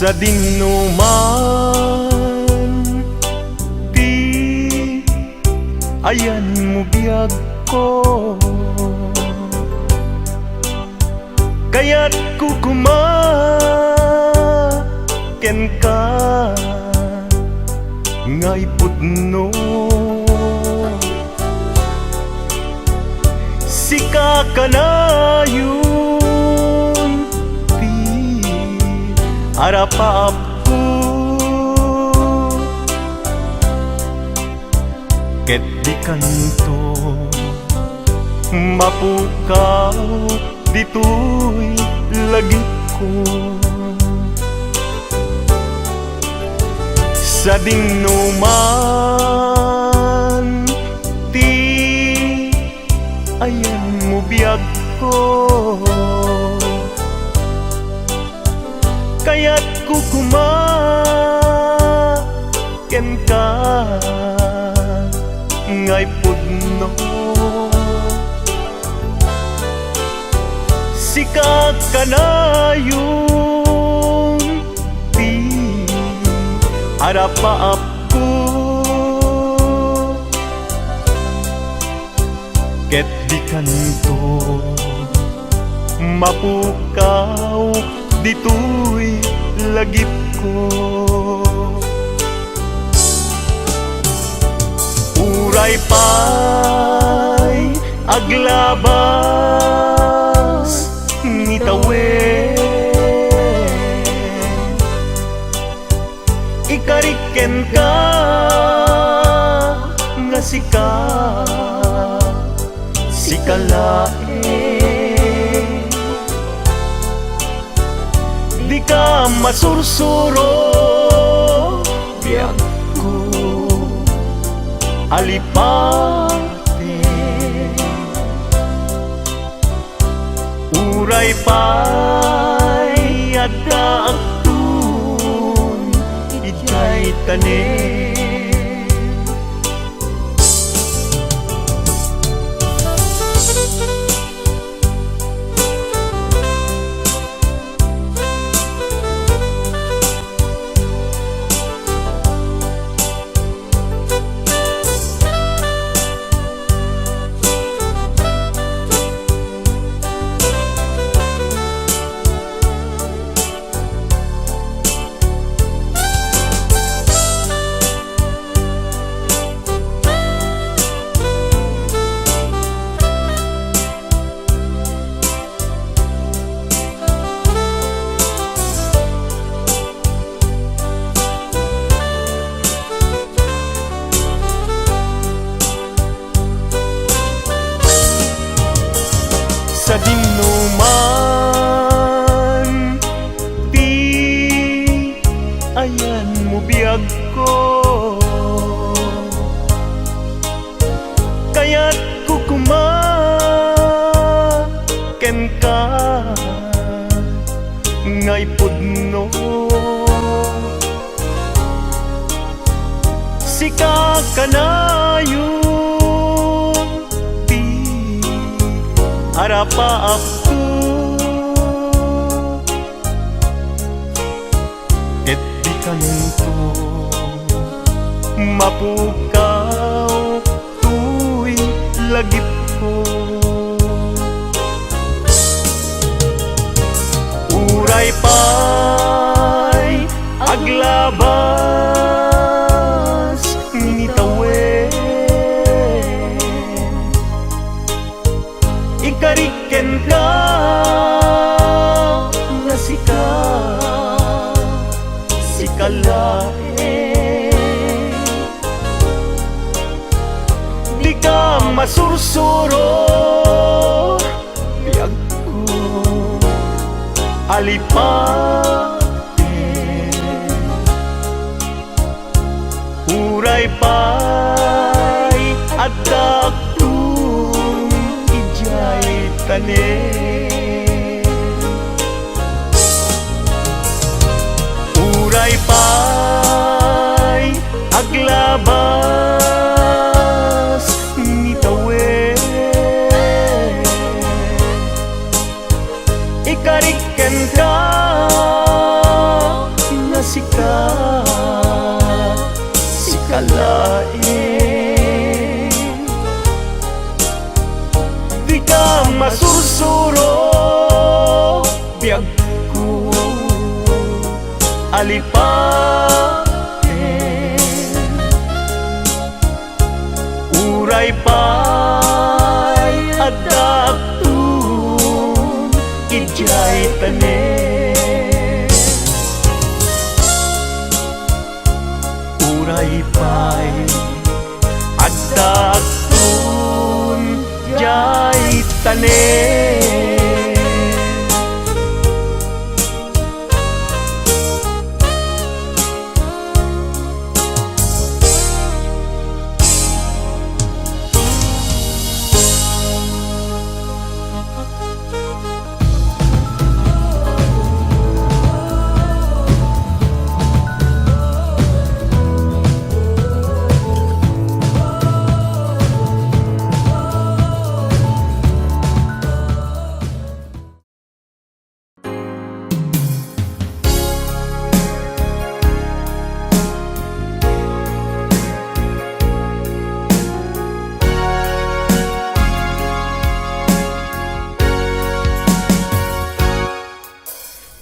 sa dinuman ti ayan mo biyag ko, kaya't kukumaken ka ngay pudno. Sika ka na yun ti arapap ko, ket di kanto mapukaw dito'y lagip ko. Sa dinuman ti ayan mo biyag ko, kaya't kukumaken ka ngay pudno. Sika ka na yung ti arapaap ko, ket di kanto mapukaw dito'y lagip ko. Uray pa'y aglabas ngitawen, ikariken ka nga sikalae, di ka masursuro biyag ko alipate. Uray pa'y adda agtun ijay tanen. Sa dinuman ti ayan mo biyag ko, kaya't kukumaken ka ngay pudno. Sika ka na yung ti arapaap ko, ket di kanto mapukaw tu'y lagip ko. Uray pa'y aglabas ngitawen, ikariken ka nga sikalae, di ka masursuro biyag ko alipate. Uray pa'y adda agtun ijay tanen. Uray pa'y aglabas ngitawen, ikariken ka sika sikalain. Di ka masursuro biyag ko alipain. Uray pa'y adaptun ijay tanen. Uray pa'y adaptun ijay tanen.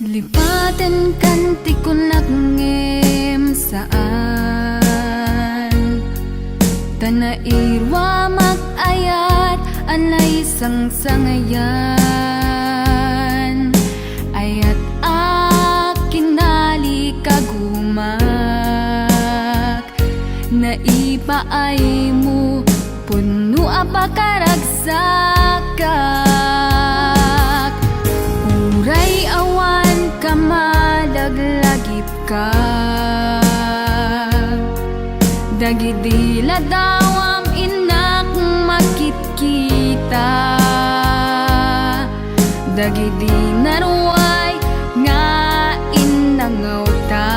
Lipatan kanti ko nagngem saan Tanairwa mag-ayat anay sang-sangayan. Ayat akinali kagumak Naipaay mo puno apakaragsak. Uray awan kamalaglagip ka Dagidila dawam inak makitkita Dagidi naruay nga inangaw ta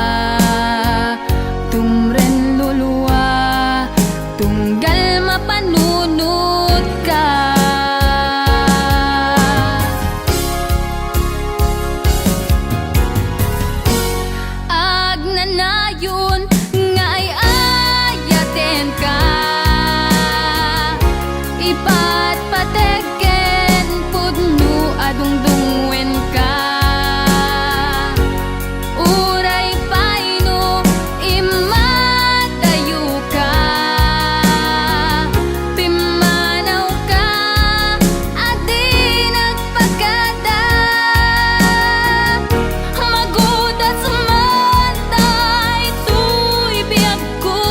Tumren luluwa tunggal mapanunod ka. Agnanayon nga ay ayaten ka ipatpateken pudno adungdungwen ka. Uray paino imatayo ka pimanaw ka adi nagpagada magudat sa matay tuy biyag ko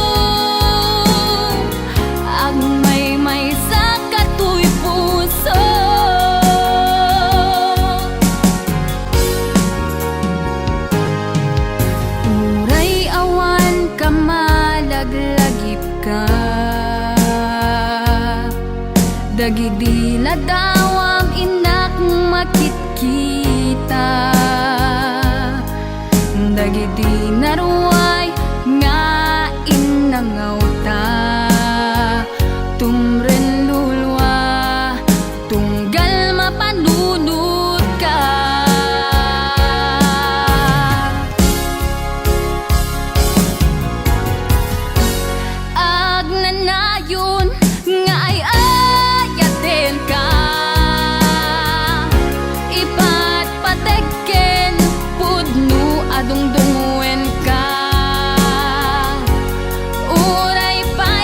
ang may sa katuy puso. Uray awan kamalaglagip ka Dagidila dawam inak makitkita Dagidi naruay nga inangaw ta Tumren lulwa tunggal mapanunod ka. Agnanayon nga ay ayaten ka ipatpateken pudno adungdungwen ka. Uray pa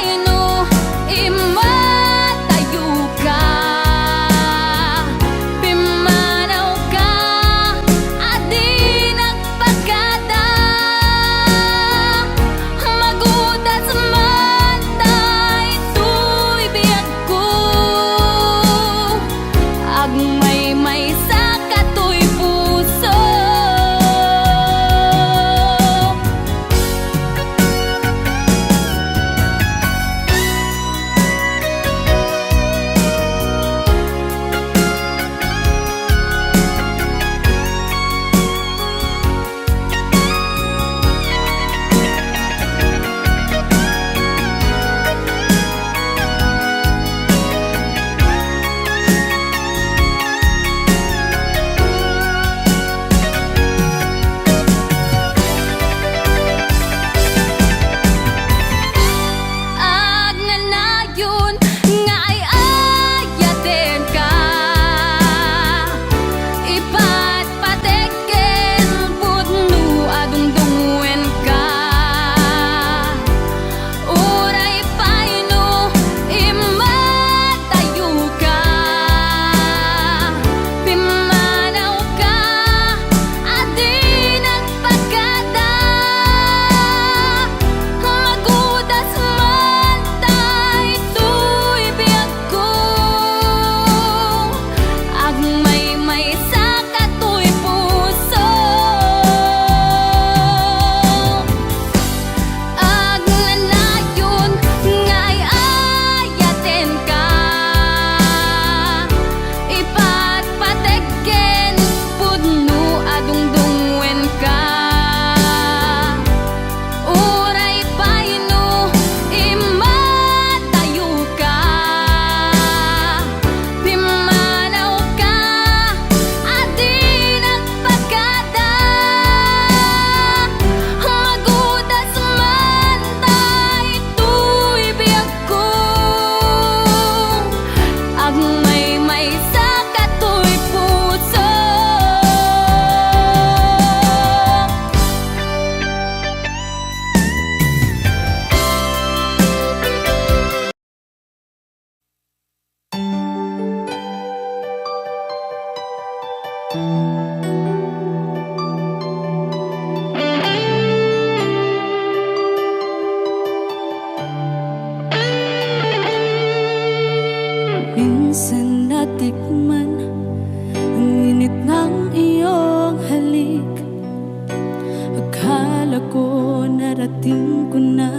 akala ko narating ko na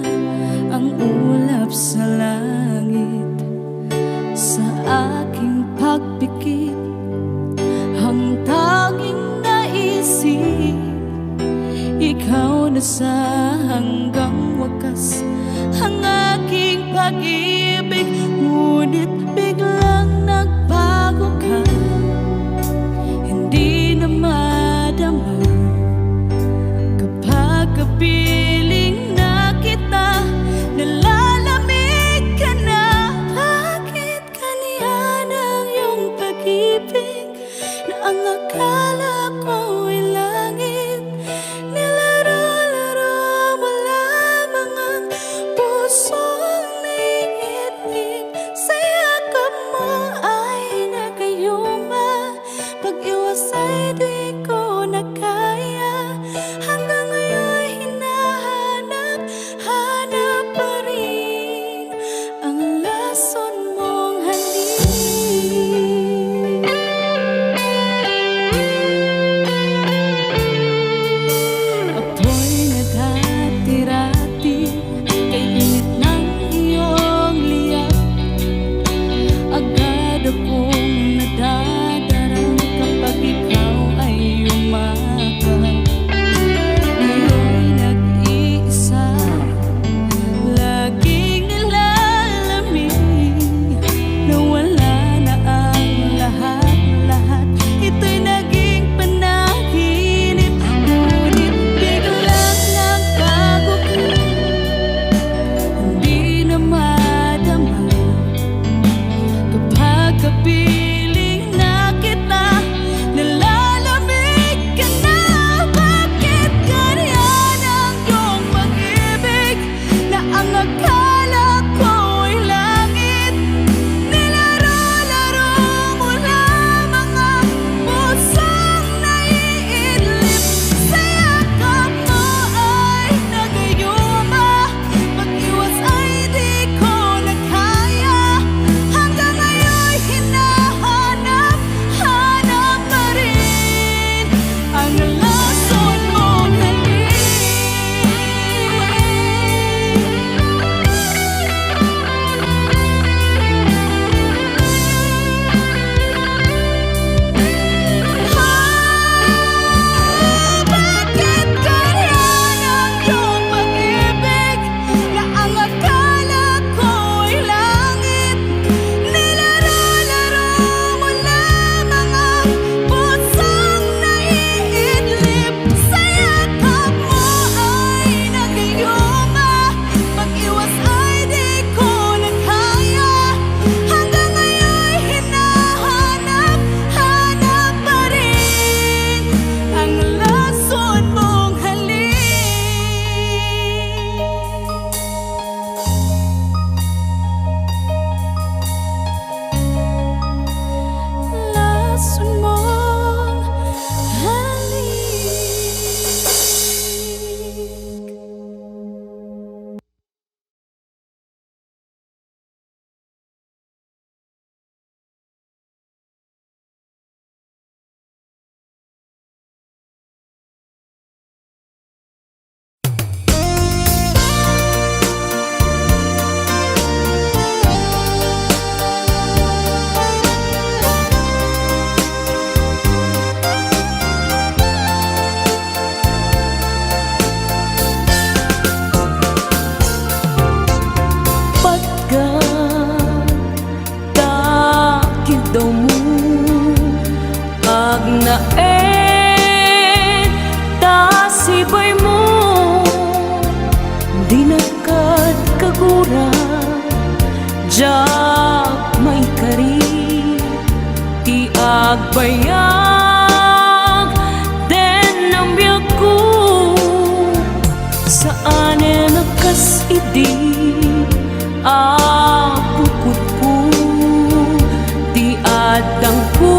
ang ulap sa langit. Sa aking pagpikit, ang tanging naisip, ikaw na sa hanggang wakas ang aking pag-ibig. Ngunit biglang nagbago ka, hindi na madama kapag kapiling na kita. Nalalamig ka na, bakit kaniyan ang iyong pag-ibig na ang akala ko ay langit? Nilaro-laro mo lamang ang pusong naiitlip. Sa yakap mo ay nagayuma, pag-iwas ay di ko na kaya. Hanggang ngayon hinahanap-hanap pa rin ang lason mong halik. Ako'y naghatirati kay init ng iyong liyak. Agad akong nadadarang kapag ikaw ay umakap. Ngayon nag-iisa, laging nilalamig, nawala na ang lahat-lahat. Ito'y naging panaginip, ngunit biglang nagbago ka, hindi na madama kapag kapiling na kita. Nalalamig ka na, bakit ganyan ang iyong pag-ibig na ang akala ko ay langit? Nilaro-laro mo lamang ang pusong naiidlip. Sa yakap mo ay nagayuma, pag-iwas ay di ko na kaya. Hanggang ngayon hinahanap-hanap pa rin ang lason mong halik. Bakit ganyan ang iyong pag-ibig na ang akala ko ay langit? Nilaro-laro mo lamang ang pusong naiidlip. Sa yakap mo ay nagayuma, pag-iwas ay di ko na kaya. Hanggang ngayon hinahanap-hanap pa rin ang lason mong halik. Lason mong halik. Pagkatakid daw mo agnaen tasibay mo, di nakad kagura jak may kari ti agbayag den ang biyak ko. Saan nakas idi apukot ko, di adang ko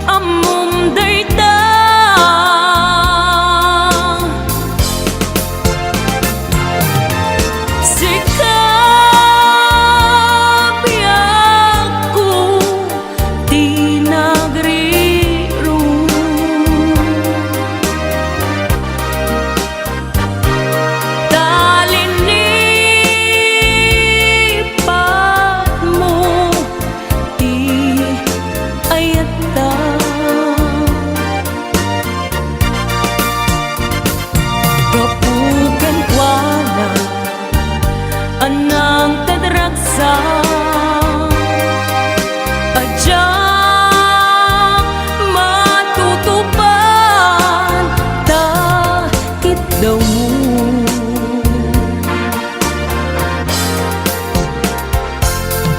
amom dayta. Sikap biyak ko, di nagriro daw mo.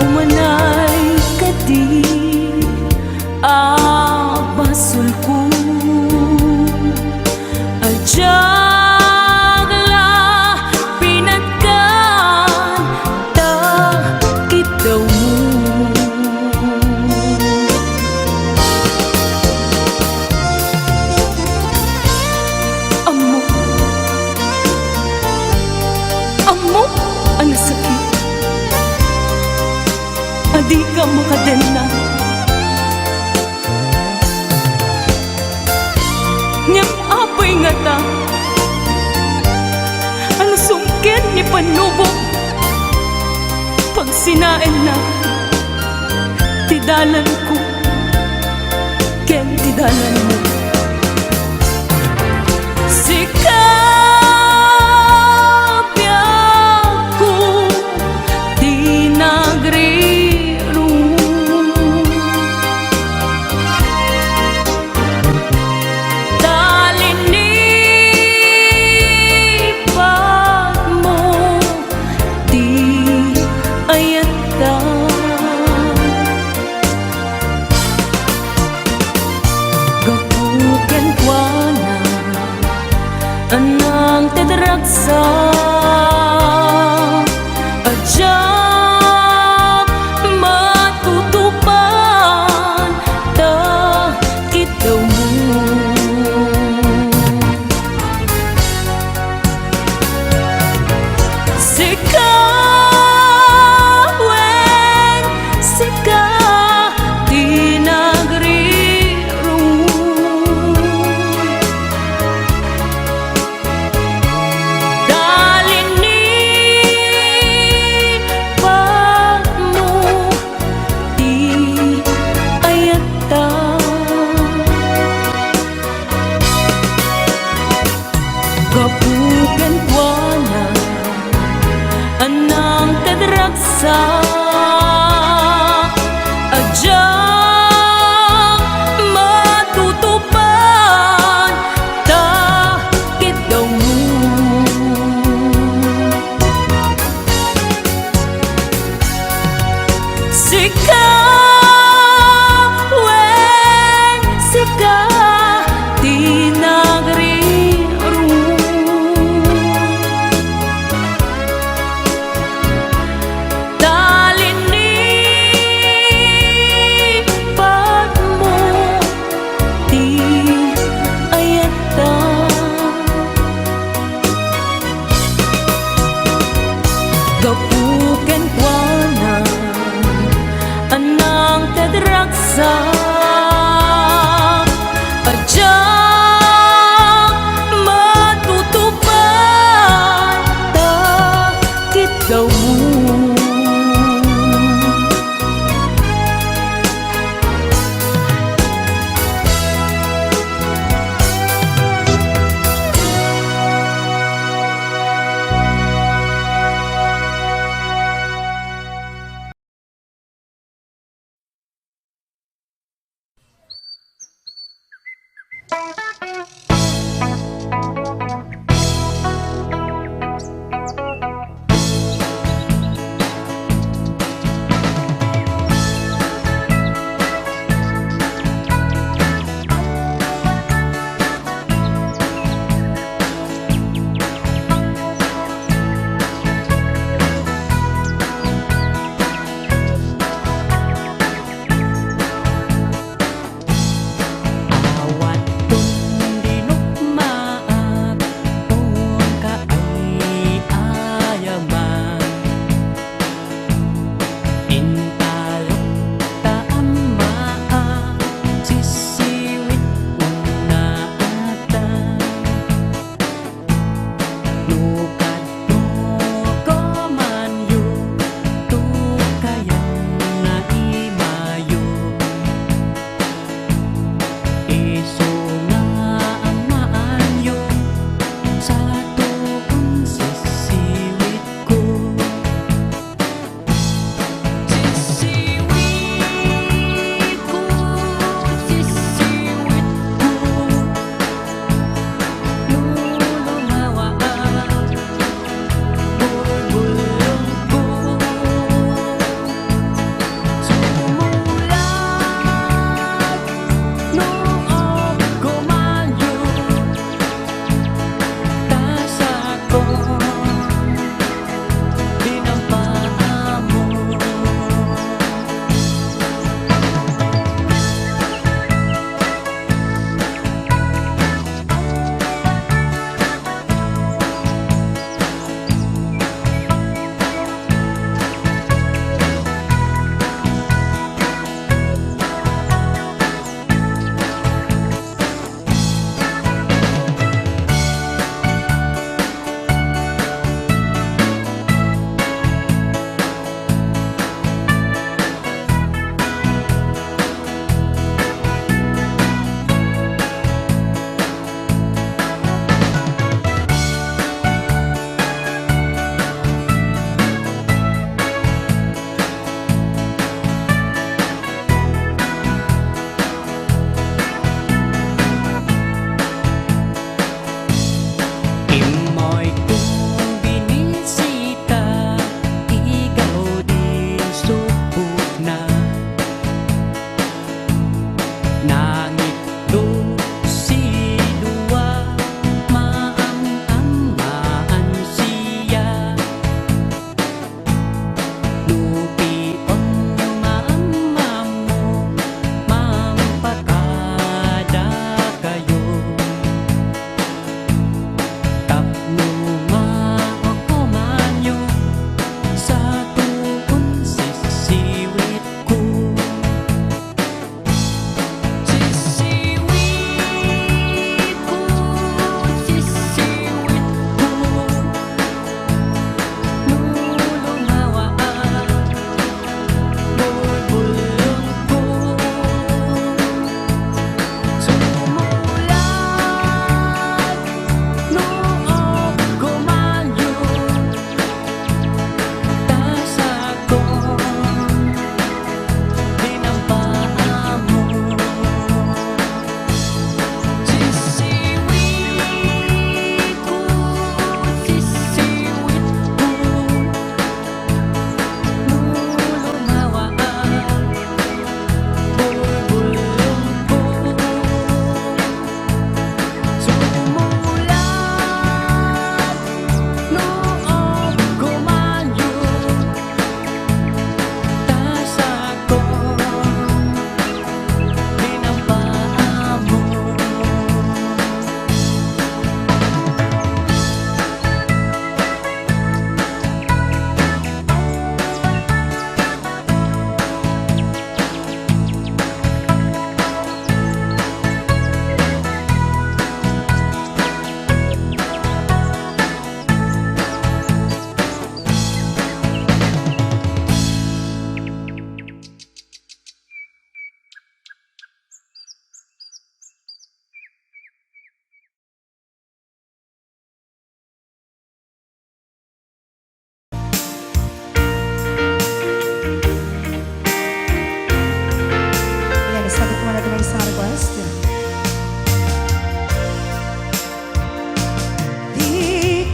Umanay kadi basul ko ajagla pinagkan takit daw mo. Amo ang sakit, adi ka makadena. Ngem apay nga ta, ang sungkin ni panubok. Pag sinain na, tidalan ko, ken tidalan mo. Gapuken kuana anang tedraksa ajak matutupan takit daw mo. Sikawen sika di nagri gapuken kuana anang tedraksa ajak matutupan takit daw mo. Sikawen sika di nagri ta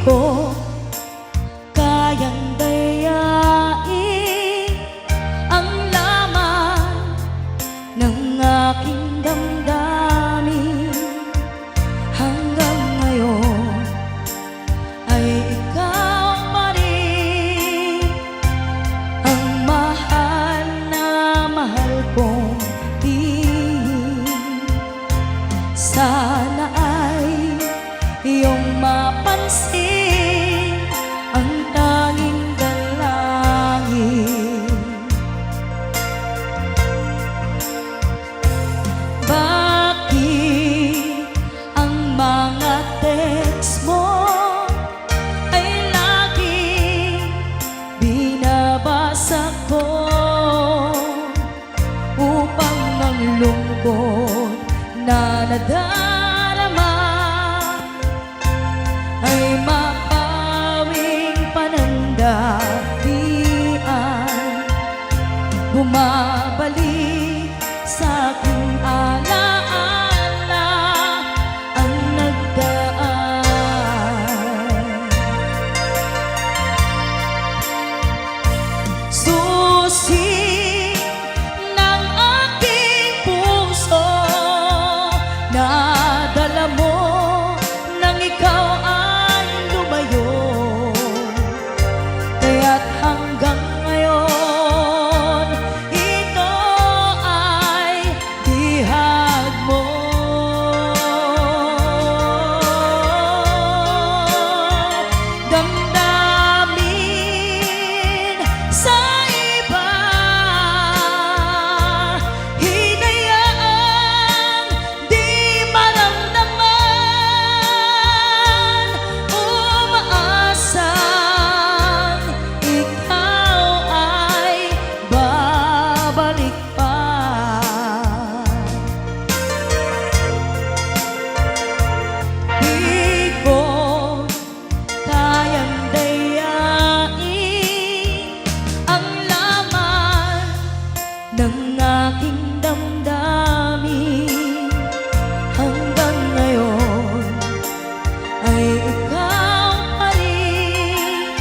ko kayang dayain ang laman ng aking damdamin. Hanggang ngayon ay ikaw pa rin ang mahal na mahal kong tihin. Sana ay iyong mapansin ang tanging dalangin. Bakit ang mga text mo ay laging binabasa ko upang ang lungkot na nadarama ay mapawing panandapian? Bumabalik sa aking alaala ang nagdaan. Susi ng aking puso na dala mo nang ikaw ay lumayo, kaya't hanggang ngayon ito ay bihag mo. Damdamin sa iba, hinayaang di maramdaman, umaasang ikaw ay babalik pa. Di ko kayang dayain ang laman ng aking damdamin. Hanggang ngayon ay ikaw pa rin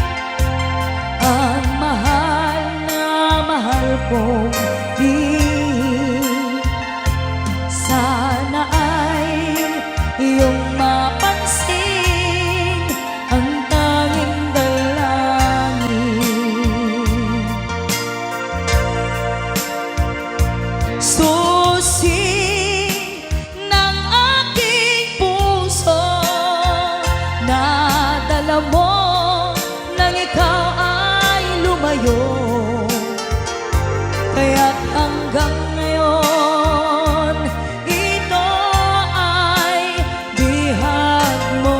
ang mahal na mahal kong tihin. Sana ay iyong mapansin ang tanging dalangin. Susi ng aking puso na dala mo nang ikaw ay lumayo, kaya't hanggang ngayon ito ay bihag mo.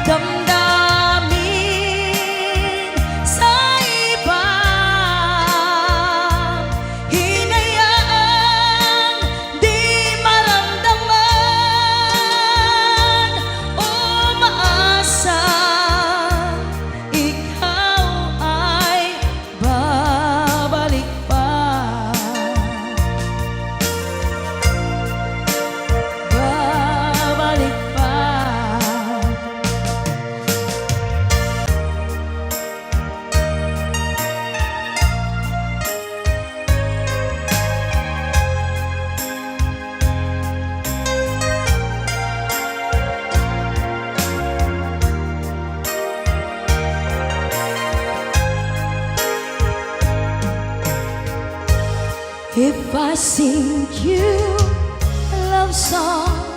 Damdamin sa iba, hinayaang di maramdaman, umaasa ikaw ay babalik pa. Babalik pa. If I sing you a love song,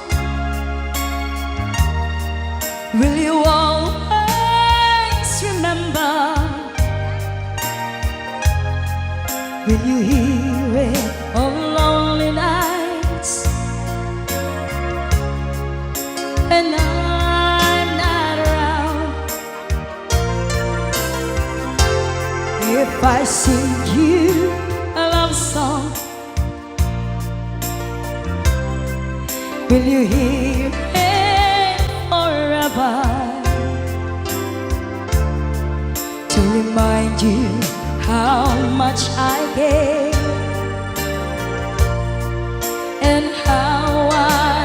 will you always remember? Will you hear it on lonely nights and I'm not around? If I sing you a love song, will you hear it forever? To remind you how much I gave and how I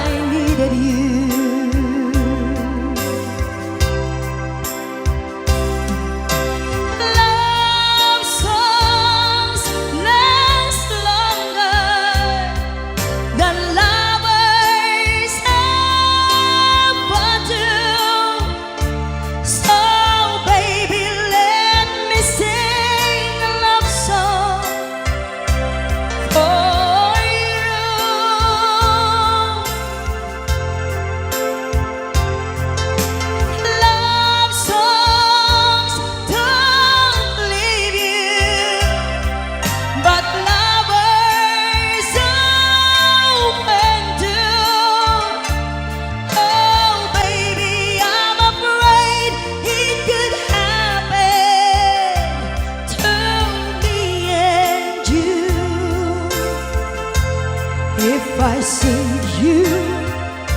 you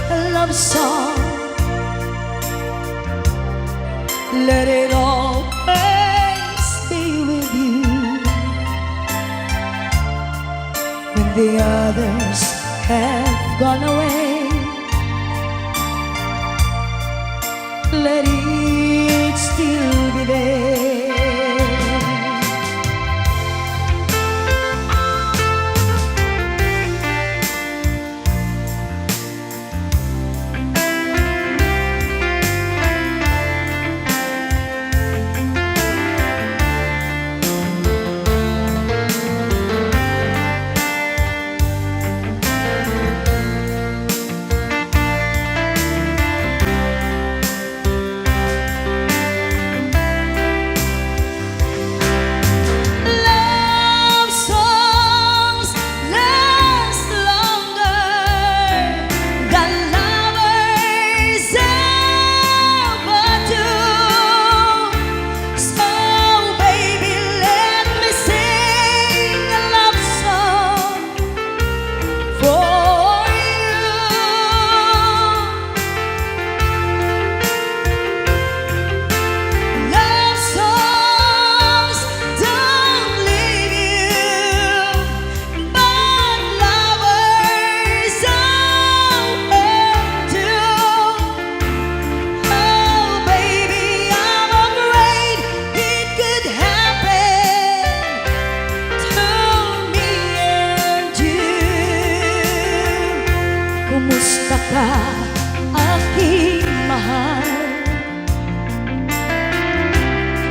a love song. Let it always be with you when the others have gone away. Let it still be there. Kumusta ka, aking mahal?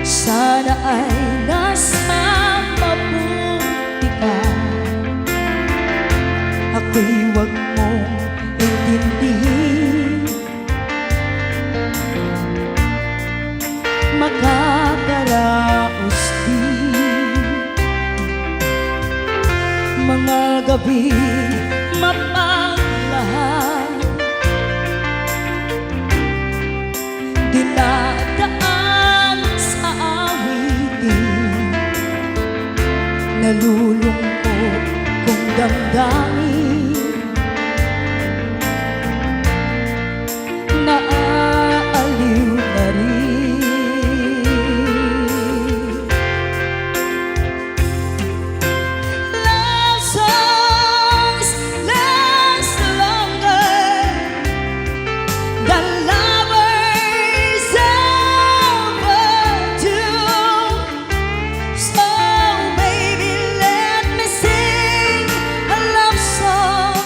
Sana ay nasa mabuti ka. Ako'y huwag mong intindihin. Makakaraos din mga gabi mapagmahal, dinadaan sa awitin, nalulungkot kong damdamin, naaaliw na rin. Love songs last longer than lovers ever do. So baby, let me sing a love song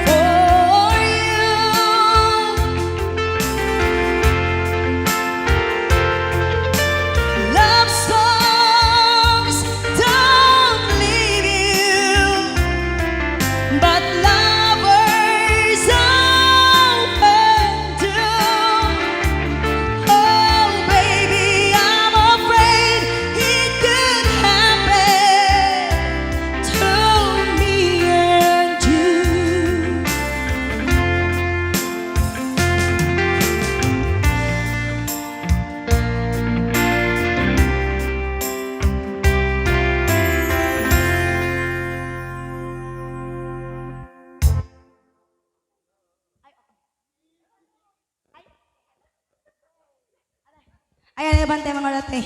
for you. Love songs don't leave you, but lovers often do. Oh baby, I'm afraid it could happen to me and you. Ayan, ibang tema nga natin.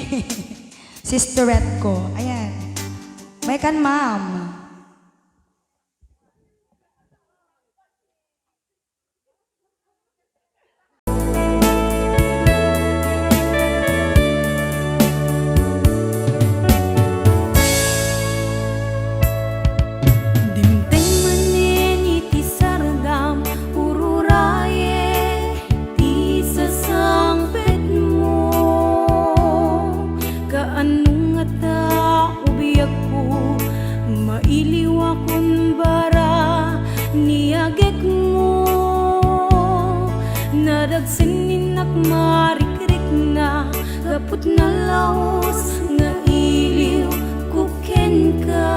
Sisterette ko. Ayan. May kan, ma'am. Dinteng manin iti sardam ururaye ti sasangpet mo. Kaanong nga ta ubiyag ko mailiw akong bara niagek mo. Nadagsininak marikrik na gapot na laos nga iliw kuken ka.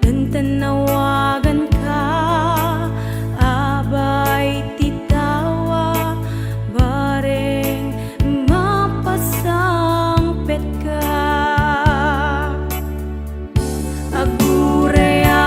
Dan tanawagan ka abay titawa bareng mapasangpet ka. Agureya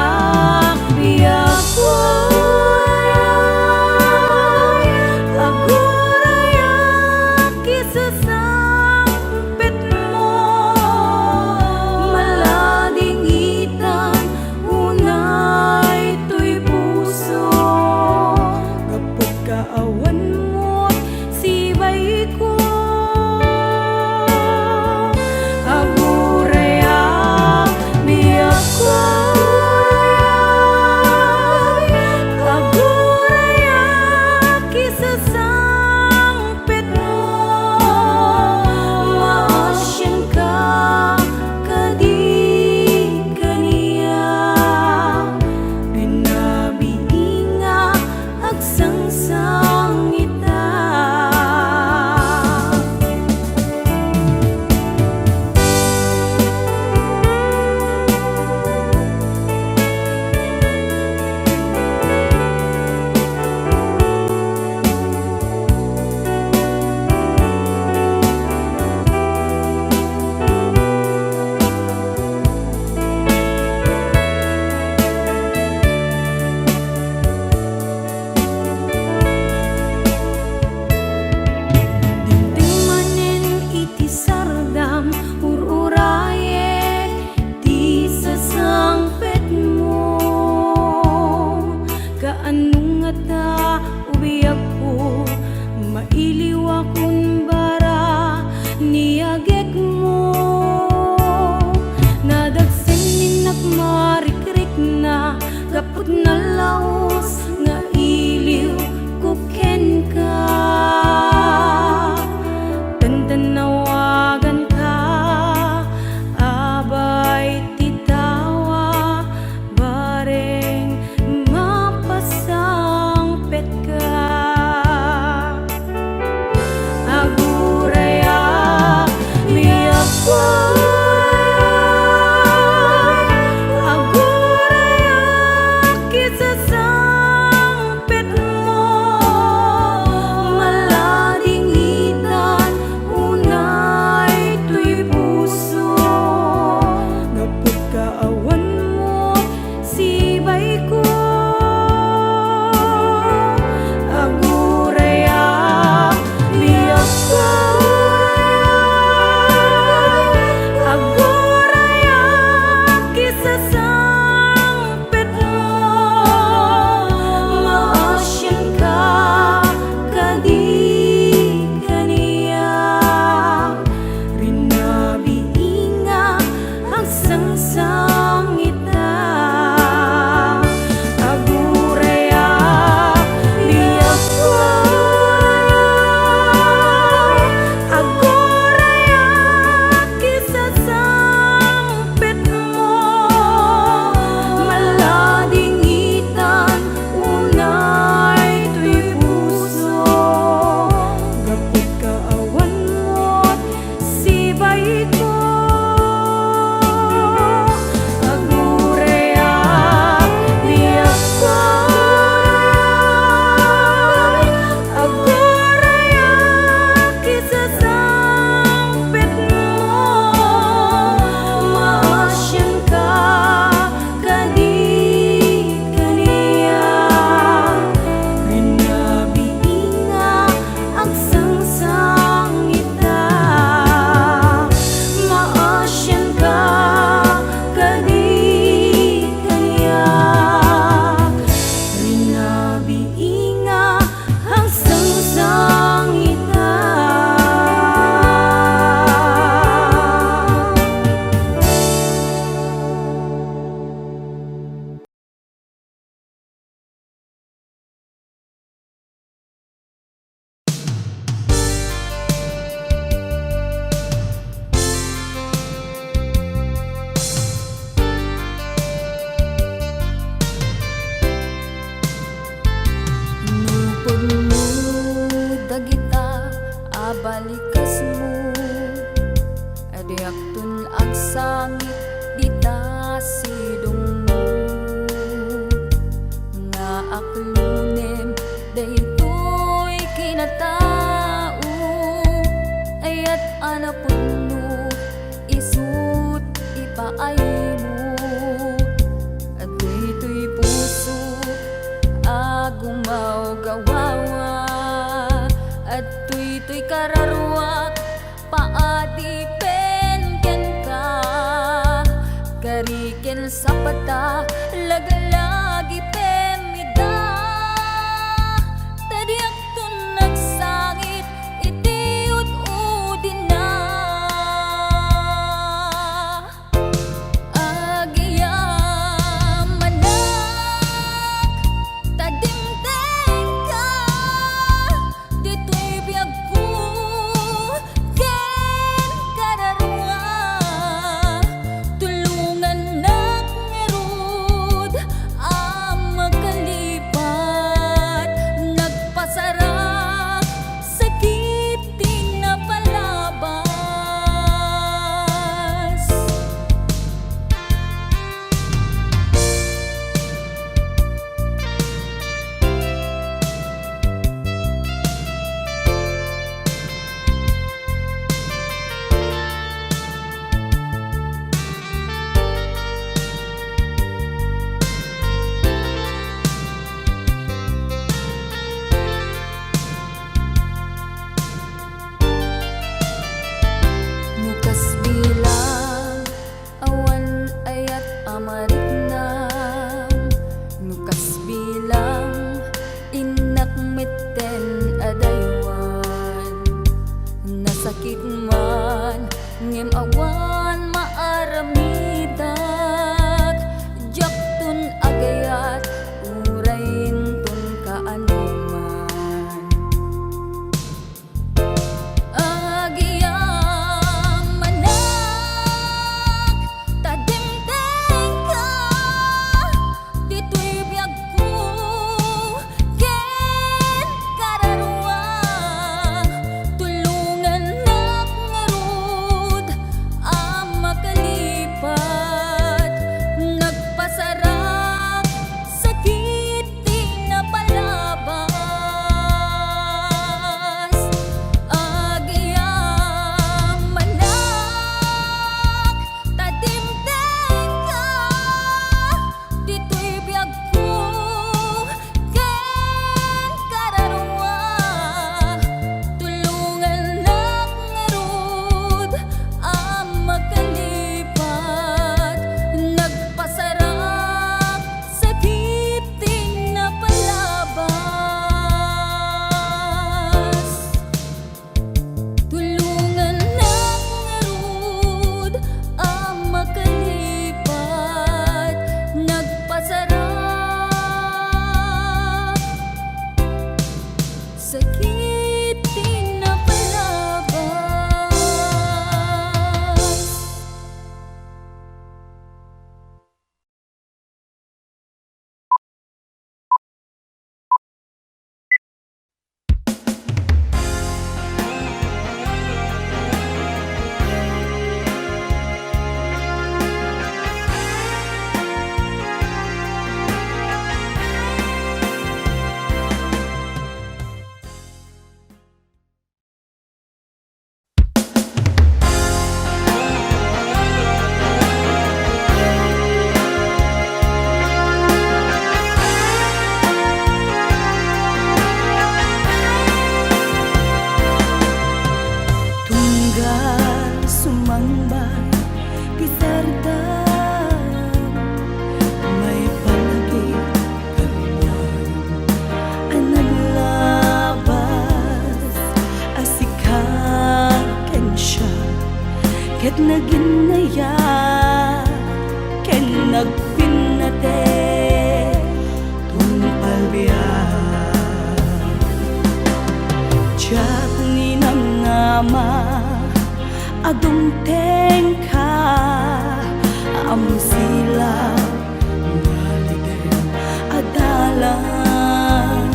kararuak paadipen ken ka kariken sapata lagalagi pemida tadiak tun nagsangit iti ududin na agiyamanak tadimteng ka dito'y biyag ko ken kararwa tulungan nak ngerud ang makalipat nagpasarap sakit di napalabas. Nukas bilang awan ayat amarik na nukas bilang inak meten adaywan nasakit man ngem awan maaramidak jaktun agayat urain tun kaanuman agiyamanak tadimteng ka dito'y biyag ko ken kararwa tulungan nak ngarud ang makalipat nagpasarap sakit di napalabas. Agiyamanak tadimteng ka dito'y biyag ko ken kararwa tulungan nak ngarud ang makalipat nagpasarap sakit di napalabas. Tulungan nak ngarud ang makalipat nagpasarap sakit di napalabas. Tunggal sumambay di sardan may palagi kalman ang naglabas asikaken siya ket naginaya ken nagpinate tumpal biyan Diyak ninamnama adumteng ka am silaw ngaliden adalan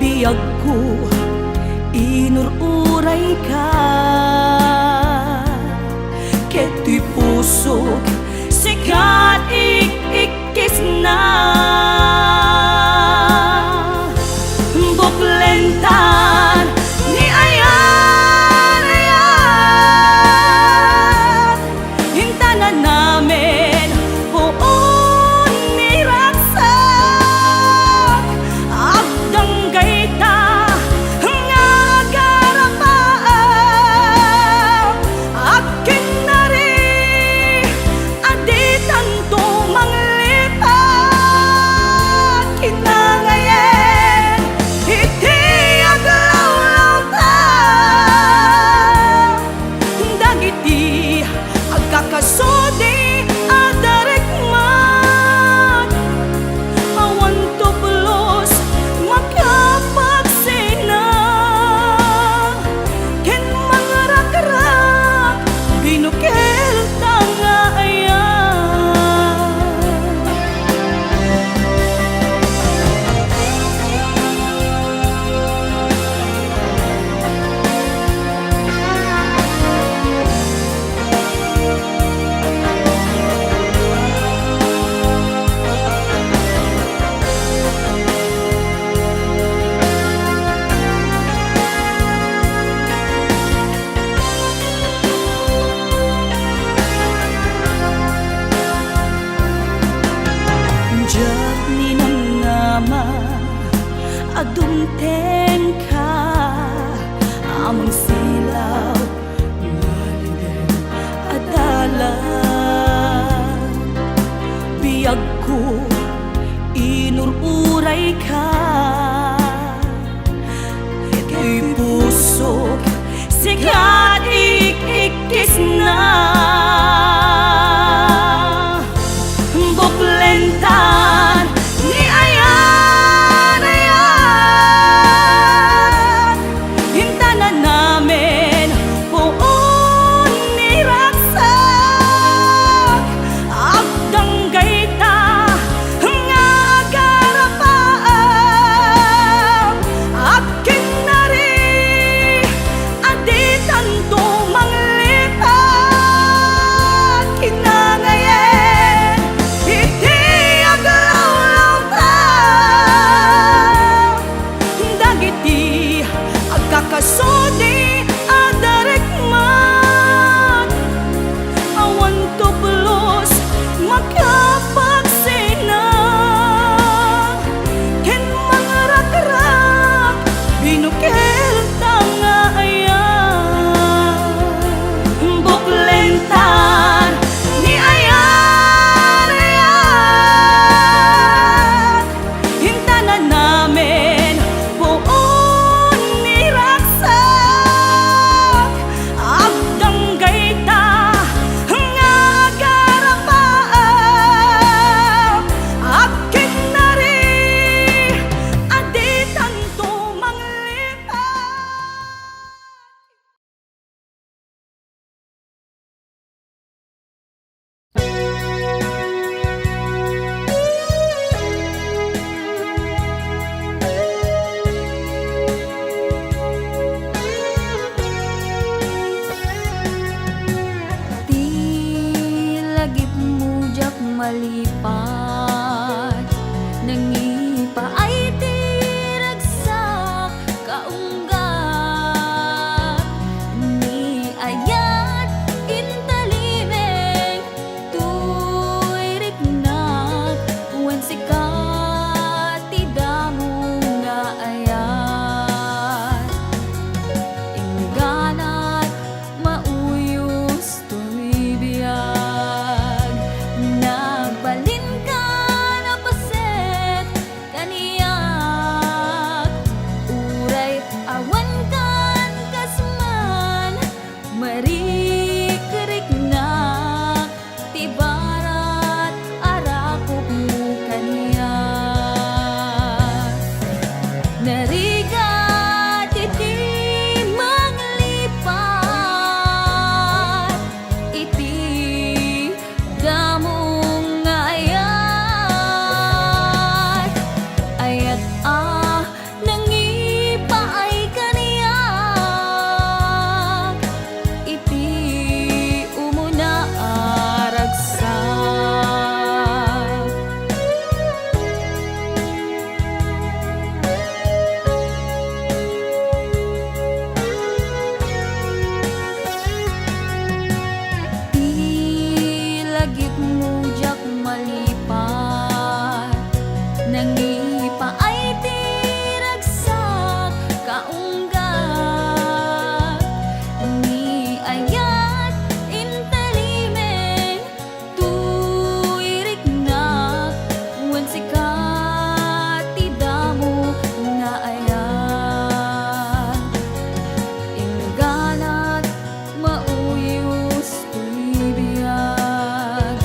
biyag ko inururay ka keto'y pusok sikat ikikis na buklentan ni ayan ayan hintanan namin buon ni raksak agdang gaita nga agara adumteng ka amang silaw ngaliden adala biyag ko inururay ka ito'y puso sikat ikikis na buklentan ni ayan ayan hintanan namin buon ni raksak agdang gaita nga agarapaan aking nari aditan to manglipat kinangayen iti aglawlaw ta dagiti agkakasudi adarikman awan tublos makapagsina ken mangarak-rak binukel tanga ayan buklentan ni ayan ayan hintanan namin buon ni raksak agdang gaita nga agarapaan aking nari aditan to manglipat. Di lagip mujak malipat nangipa ay tiragsak kaunggat ni ayat intalimeng tuy riknak wen sikat tidamu nga ayat ingganat mauyos tuy biyag nagbalin ka na paset kaniyak uray awan kan kasman marikrik-nak tibarat arakop mo kaniyak narigat iti manglipat iti damong nga ayat ayat nangipa ay kaniyak iti umuna aragsak di lagip mujak malipat nangipa ay tiragsak kaunggat ni ayat intalimeng tuy riknak wen sikat tidamu nga ayat ingganat mauyos tuy biyag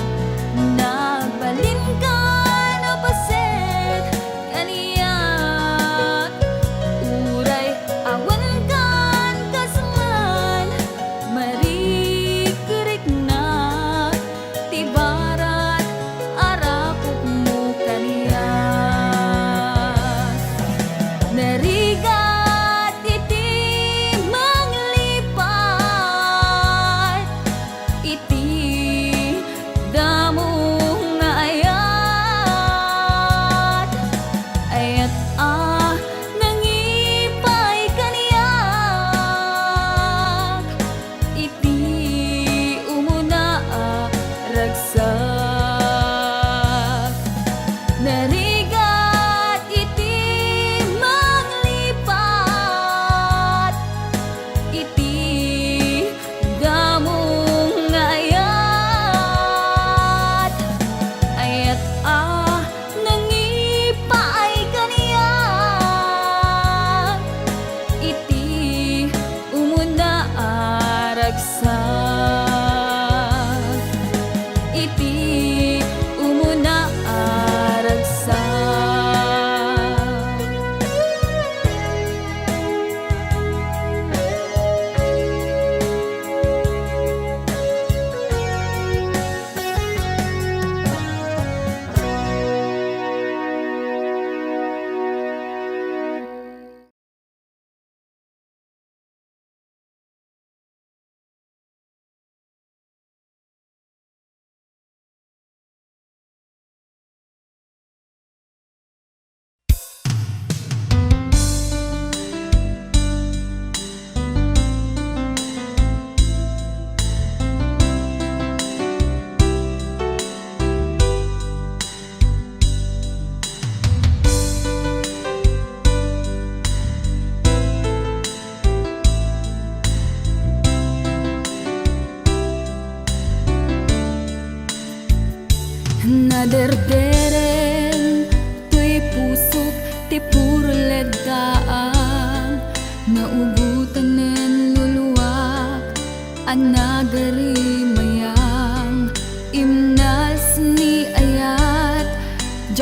nagbalin ka na paset kaniyak uray awan kan kasman marikrik-nak tibarat arakop mo kaniyak narigat iti manglipat iti damong nga ayat ayat nangipay kaniyak iti umuna ragsak narigat iti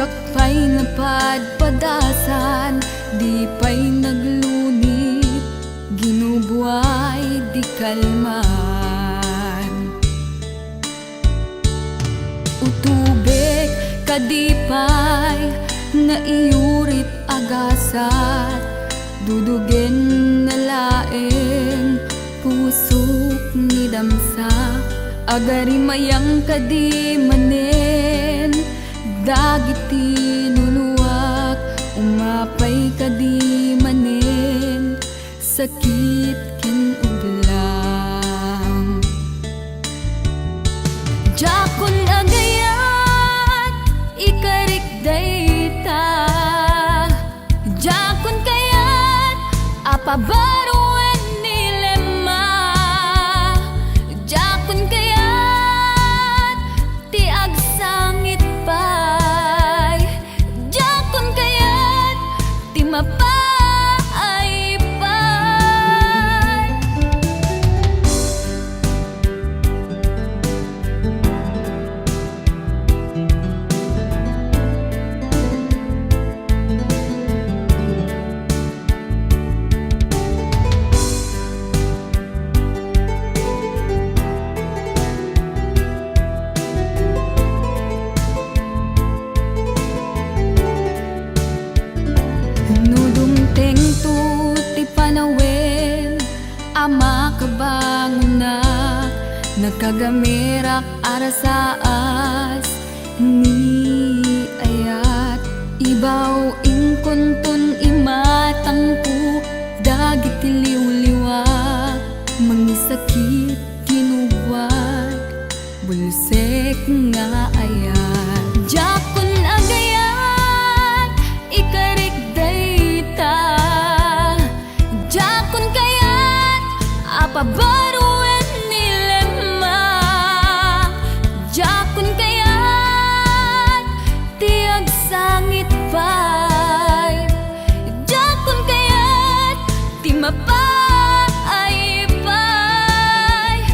Jak pa'y napadpadasan, di pa'y naglunit, ginubuhay di kalman. Utubek kadipay na iurit agasat, dudugen na laeng pusok ni damsak. Agari mayang kadi manen, dagiti nuluwak, umapay kadi manen, sakit ken uglang. Jakon agayat, ikarik dayta, jakon kayat, apabaruan nilema, jakon kayat, ti agsangit pay, jakon kayat, ti mapay pay. Nudumteng tu ti panawen, ama kabangunak, nakagamirak arasaas, ni ayat, ibaw ingkuntun imatangpu, dagiti liwliwak, mangisakit ginuwag, bulsek nga ayat. Jakon agayat, ikarik dayta, jakon kayat, apabaruan nilema, jakon kayat, ti agsangit pay, jakon kayat, ti mapay pay.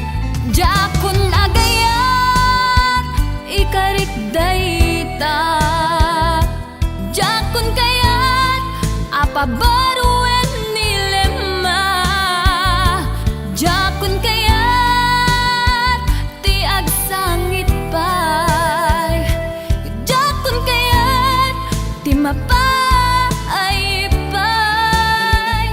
Jakon agayat, ikarik dayta, jakon kayat, apabaruan nilema, jakon kayat, ti agsangit pay, jakon kayat, ti mapay pay.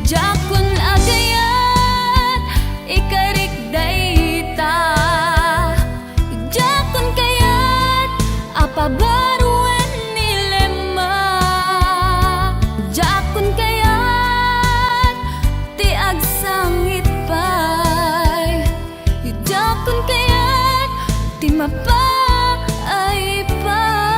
Jakon agayat, ikarik dayta, jakon kayat, apabaruan nilema, jakon kayat, ti agsangit pay, jakon kayat, ti mapay pay.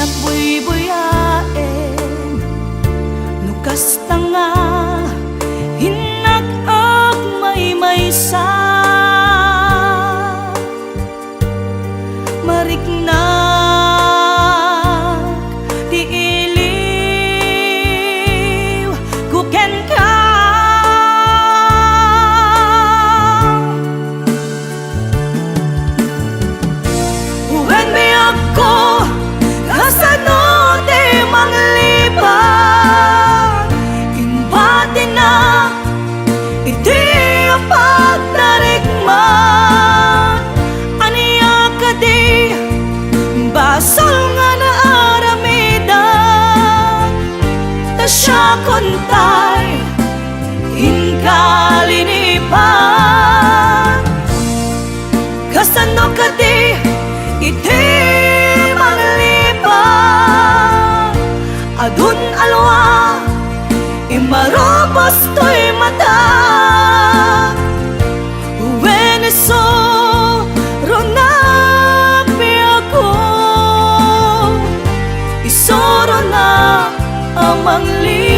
nakbuy-buyain, nukas tanga hinag-ag may-maysa, mariknag di iliw kuken ka. When may ako kasano di manglipat, imbati na iti ang pagdarigman, aniya ka di basol nga na aramidan, ta siya kontay inkalinipan. Kasano ka di iti manglipat, adun alwa imarobos to'y mata. Uweneso ronapi ako, isoro na ang manglipat.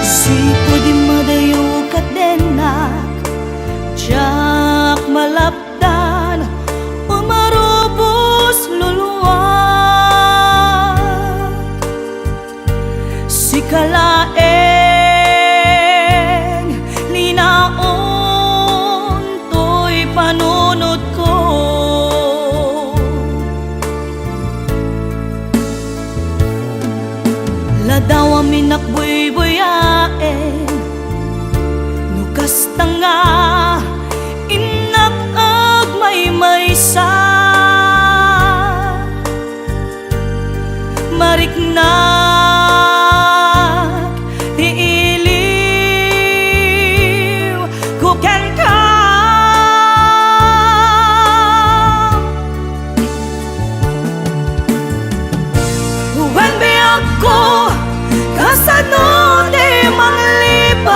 Sipo di madayo kadenak, jak malapdan, umarubos luluwag. Sikalaeng linaon to'y panunod ko, ladaw amin nakbuy-buyain, nukas tanga inag-ag may-maysa, mariknag di iliw kuken ka. When may ako kasano di manglipat,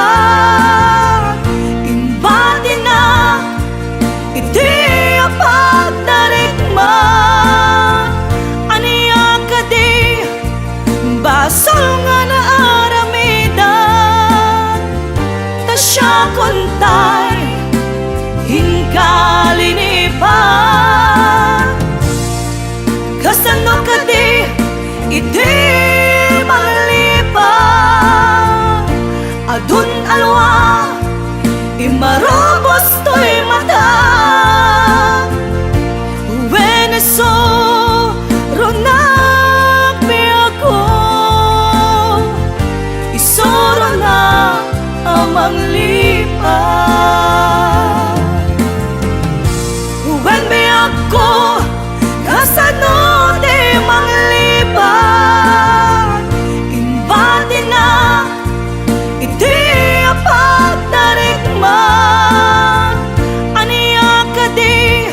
imbati na iti ang pagdarigman, aniya ka di basol nga na aramidan, ta siya kontay inkalinipan. Kasano ka di iti manglipat, adun alwa imarobos to'y mata. Uweneso ronapi ako, isoro na ang manglipat. When may ako kasano di manglipat, imbati na iti ang pagdarigman, aniya ka di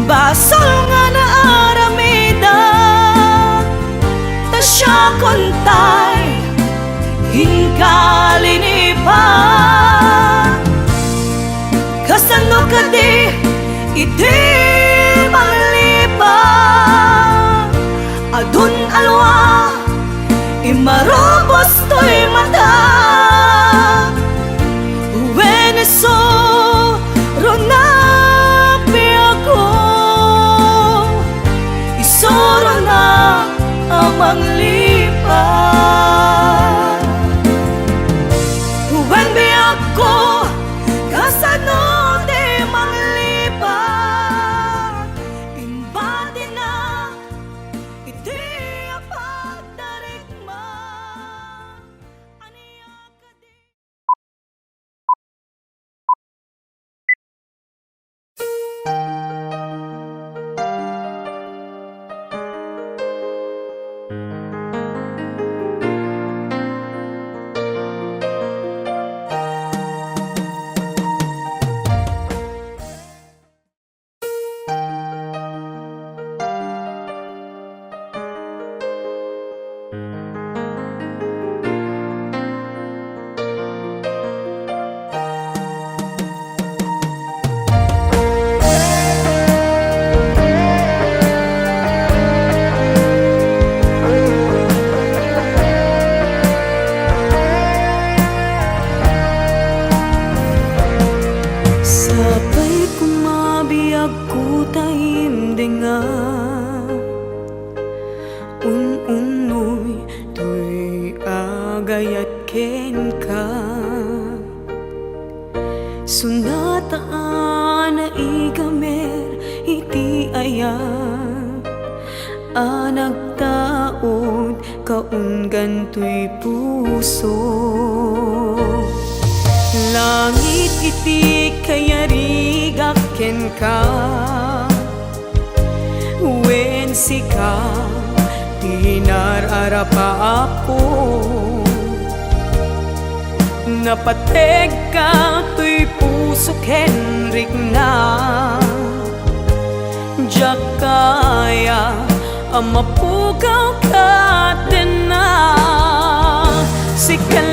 basol nga na aramidan, ta siya kontay inkalinipan. Kasano ka di iti manglipat, adun alwa imarobos to'y mata. Uweneso ronapi ako, isoro na ang manglipat. When may ako kasano di manglipat, nagtaod kaun ganto'y puso. Langit iti kayarigak ken ka, wen sika tinararapa ako. Napateg ka to'y puso Henrik na, diyak kaya amapukaw ka din na. Sikalaeng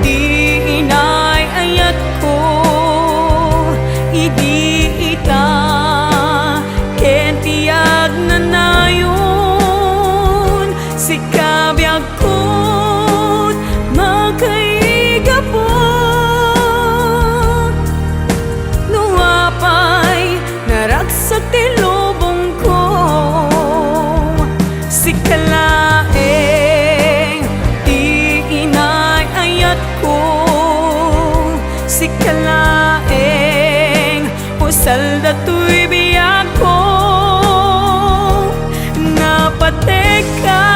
di inay ayat ko, idi ita ken tiyag na nayon. Sikabiyag ko't magkaigapot, nuapay naragsak ti lubong ko. Sikalaeng di inay ayat ko, sikalaeng pusal dato'y biyag ko. Napatek ka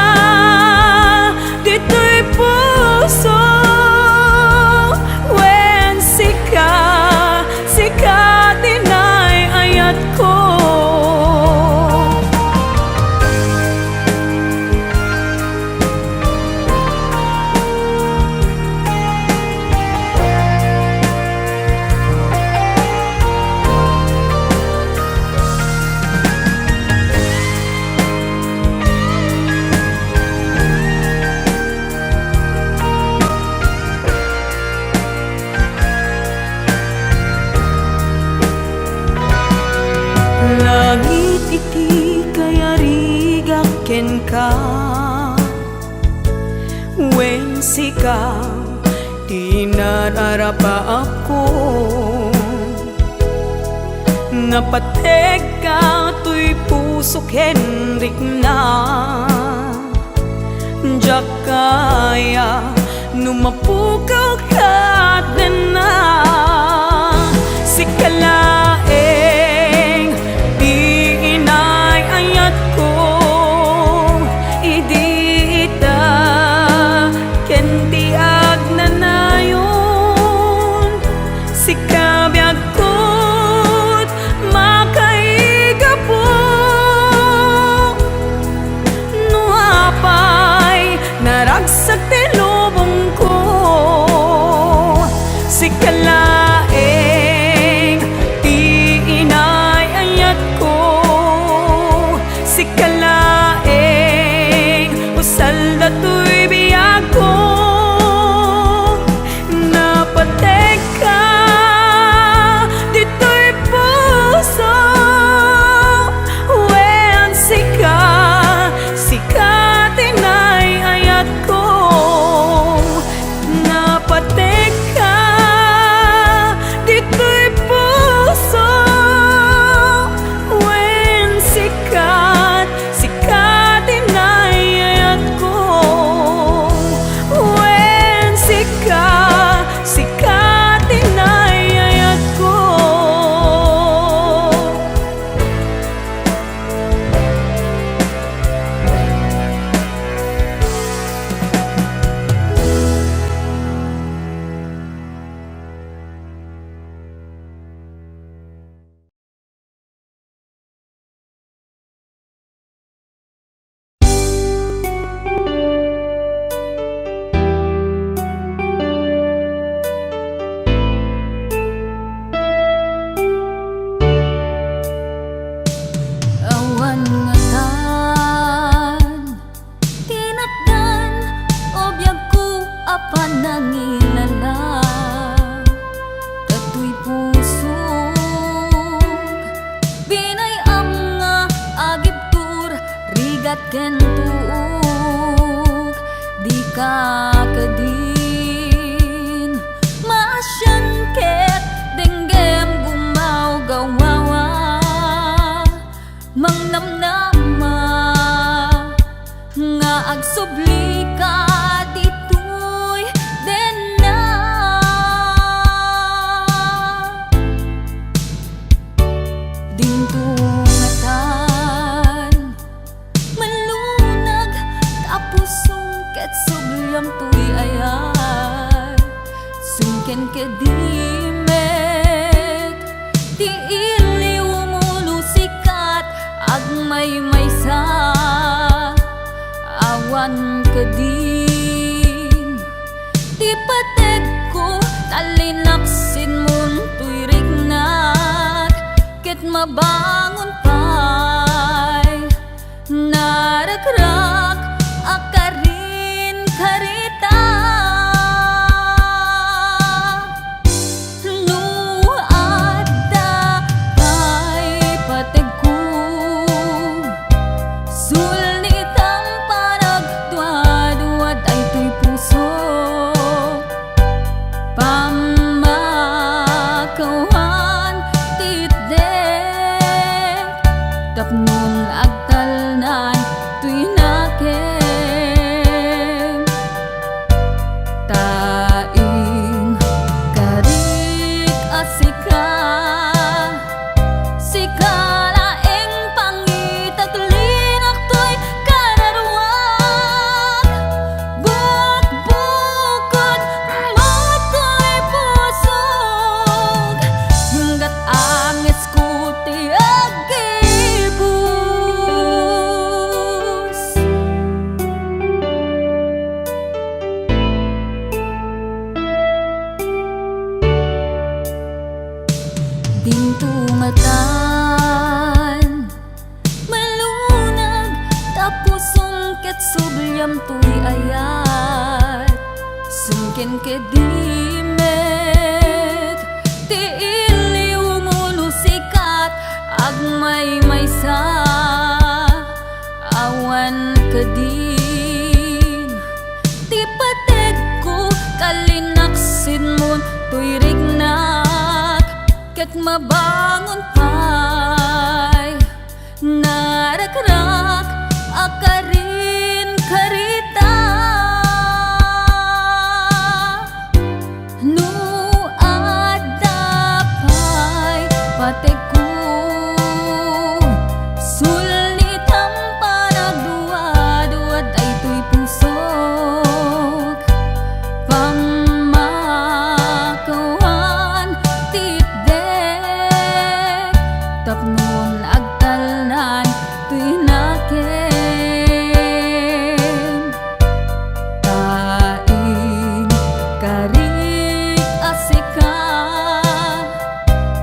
dito'y puso, wen sika tinay ayat ko. Langit iti kayarigak ken ka, wen sika tinararapa ako. Napateg ka to'y puso Henrik na, diyak kaya numapukaw ka din na. Sikalaeng di inay ayat ko, idi ita ken tiyag na nayon. Sikabiyag ko't makaigapot, nuapay naragsak ti lubong ko. Sikalaeng di inay ayat ko, sikalaeng usal dato'y biyag ko. Napateg ka dito'y puso, wen sika tinay ayat ko. Napateg ka dito'y puso, wen sika tinay ayat ko. Wen sika tinay ayat ko. Awan ngatan tinatdan obyag ko apan nangilala, kato'y pusog binayam nga agiptur rigat ken tuog. Di ka kadin maasyan ket denggem gumaw gawawa, mangnamnama nga agsubli ka dito'y den na. Dinto nga agmay sa awan ka din. Di patek ko talinaksin mon tuirik nak ket mabangon pay narakrak akarin karita. No adda pay patek ko sulit ang panagduad-duad ay tuy puso pamakawan titdek tapnon agtalnan tuy nakem tain karik asika sikalaeng pangitaglin aktoy kararwag bukbukod motoy pusog hinggat angis ko ti agibus. Dintungatan malunag tapos sungket subyam tuy ayat sungken ke dimet ti iliw mulo sikat agmay sa awan ka din. Ti patek ko kalinaksin mon tuy rignak ket mabangon pay narakrak akarin karita. No adda pay patek ko sulit ang panagduad-duad ay tuy pusok pamakawan titdek tapnon agtalnan tuy nakem tain karik asika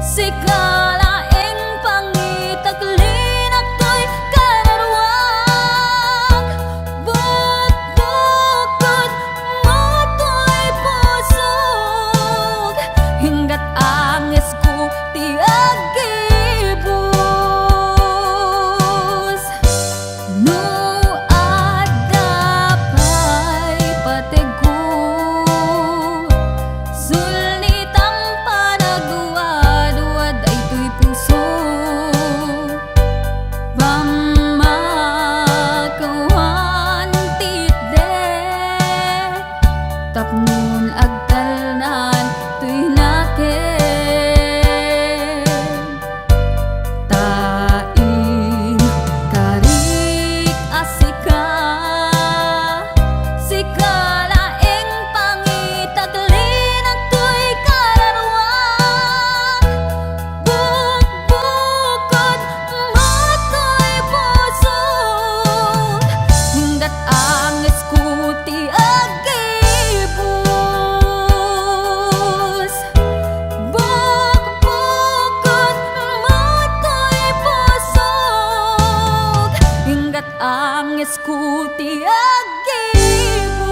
sikalaeng pangitaglin aktoy kararwag bukbukod motoy pusog hinggat angis ko ti agibus. No adda pay patek ko sulit ang panagduad-duad ay tuy puso pamakawan titdek tapnon agtalnan tuy nakem tain karik asika sikalaeng pangitaglin aktoy kararwag bukbukod motoy pusog hinggat angis ko ti agibus. Bukbukod motoy pusog hinggat angis ko ti agibus.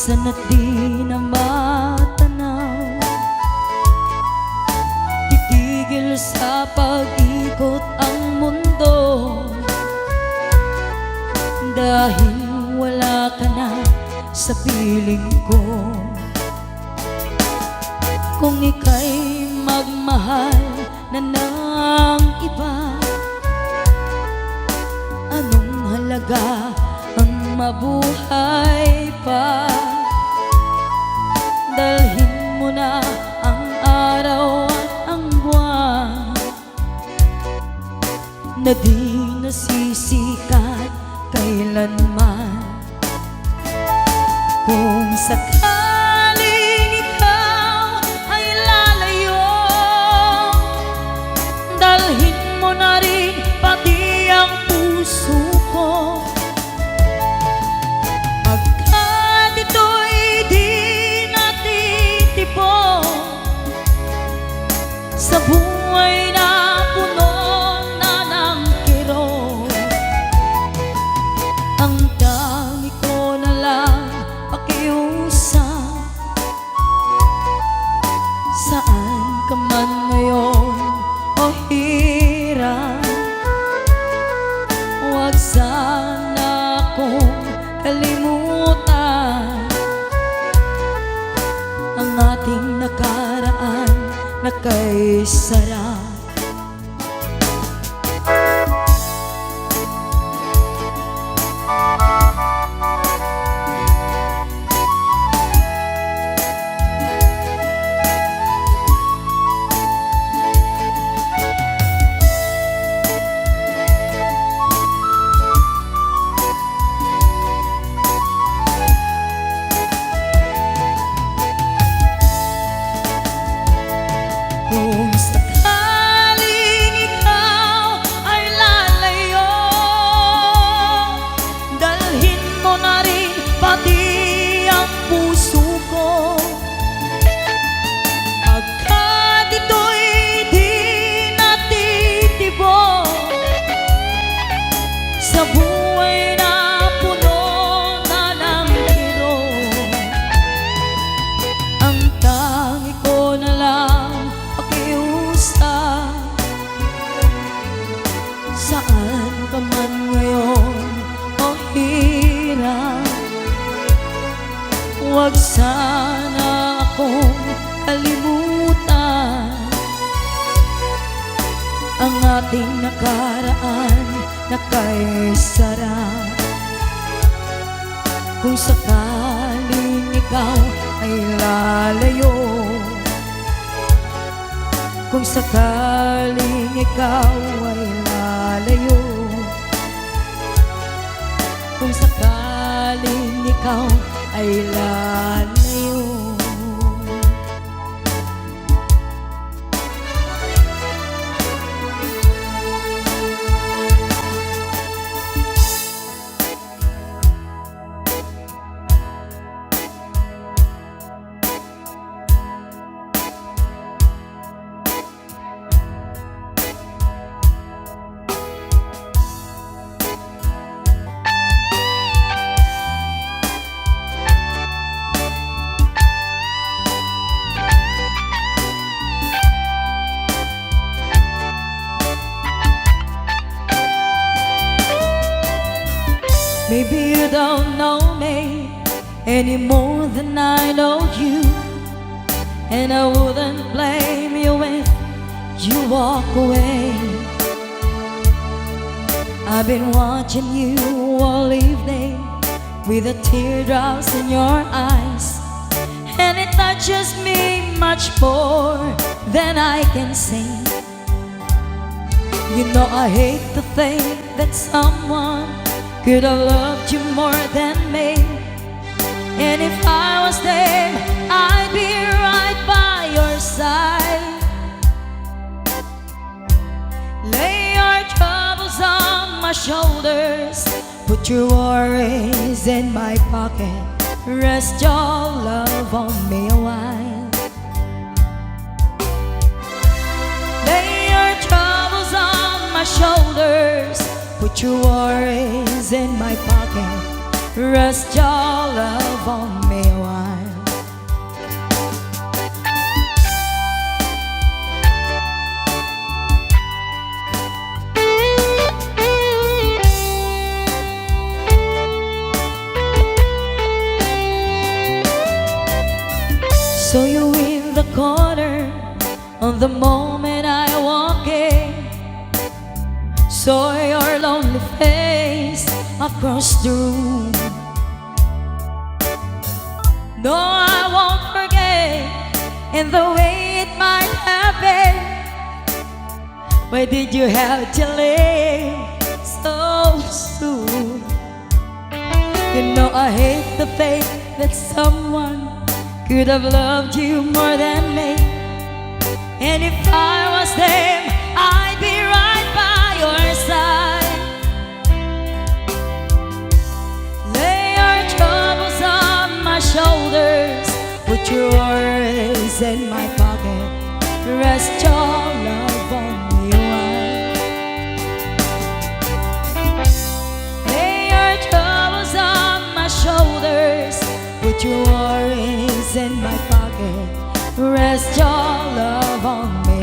minsan at di na matanaw. Titigil Tumigil sa pag-ikot ang mundo, dahil wala ka na sa piling ko. Kung ika'y magmahal na ng iba, anong halaga ang mabuhay pa? Dalhin mo na ang araw at ang buwan na di nasisikat kailanman. Kung sakaling ikaw ay lalayo, dalhin mo na rin pati ang puso ko. Pagkat ito'y di natitipon sa buhay na puno na ng kirot, ang tangi ko na lang pakiusap. Saan ka man ngayon o hirap, huwag sana akong kalimutan ang ating nakaraan na kay sarap. Kung sakaling ikaw ay lalayo, dalhin mo na rin pati ang puso ko. Pagkat ito'y di natitibok sa buhay na puno na ng kirot, ang tangi ko na lang pakiusap. Saan ka man ngayon o hirap, huwag sana akong kalimutan ang ating nakaraan na kay sarap. Kung sakaling ikaw ay lalayo, kung sakaling ikaw ay lalayo, kung sakaling ikaw ay lalayo. Maybe you don't know me any more than I know you, and I wouldn't blame you if you walk away. I've been watching you all evening with the teardrops in your eyes, and it touches me much more than I can say. You know I hate to think that someone could have loved you more than me, and if I was there, I'd be right by your side. Lay your troubles on my shoulders, put your worries in my pocket, rest your love on me a while. Lay your troubles on my shoulders, put your worries in my pocket, rest your love on me a while. across the room. No, I won't forget in the way it might have been. Why did you have to leave so soon? You know I hate the fact that someone could have loved you more than me. And if I was them, I'd be right by your side. Lay your troubles on my shoulders, put your worries in my pocket, rest your love on me while. Lay your troubles on my shoulders, put your worries in my pocket, rest your love on me.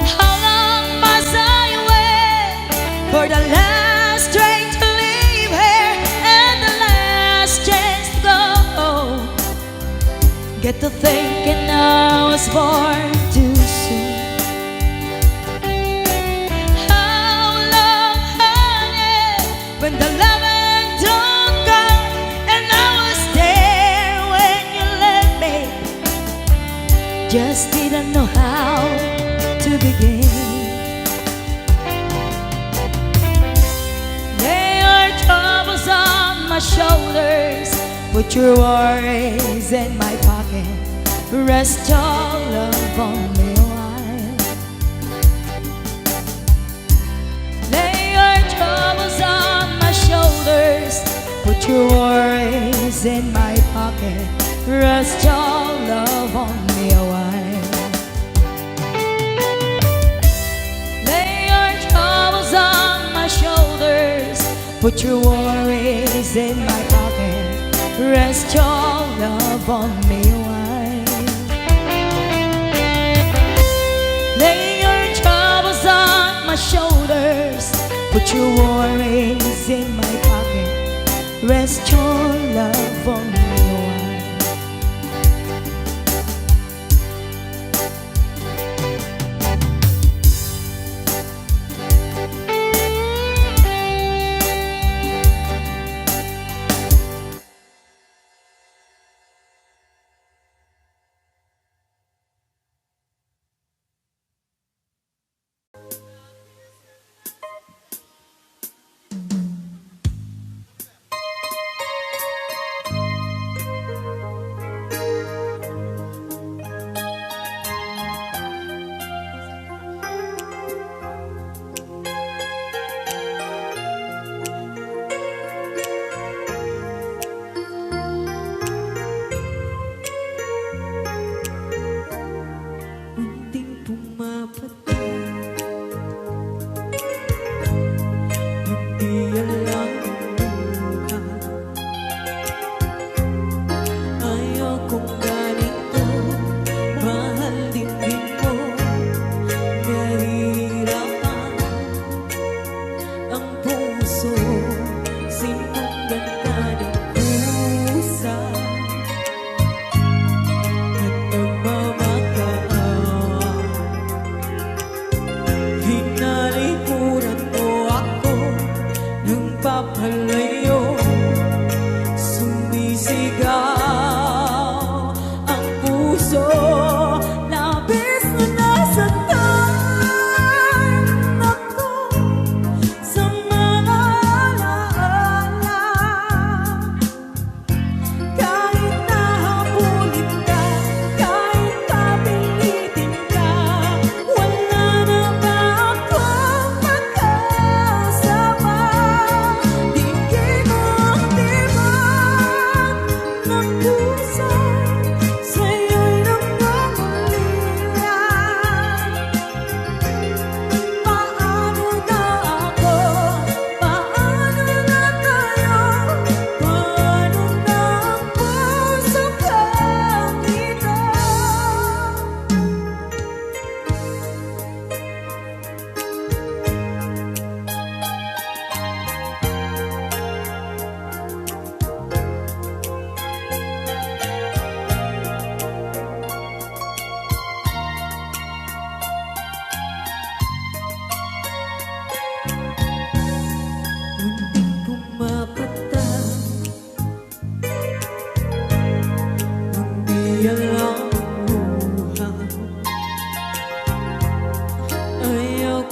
How long must I wait for the last train to leave here and the last chance to go? Get to thinking I was born too soon. How long, honey, when the loving don't come and I was there when you left me, just didn't know how to begin. Lay your troubles on my shoulders, put your worries in my pocket, rest your love on me a while. Lay your troubles on my shoulders, put your worries in my pocket, rest your love on me a while. Lay your troubles on my shoulders, put your worries in my pocket, rest your love on me a while. Lay your troubles on my shoulders, put your worries in my pocket, rest your love on me a while.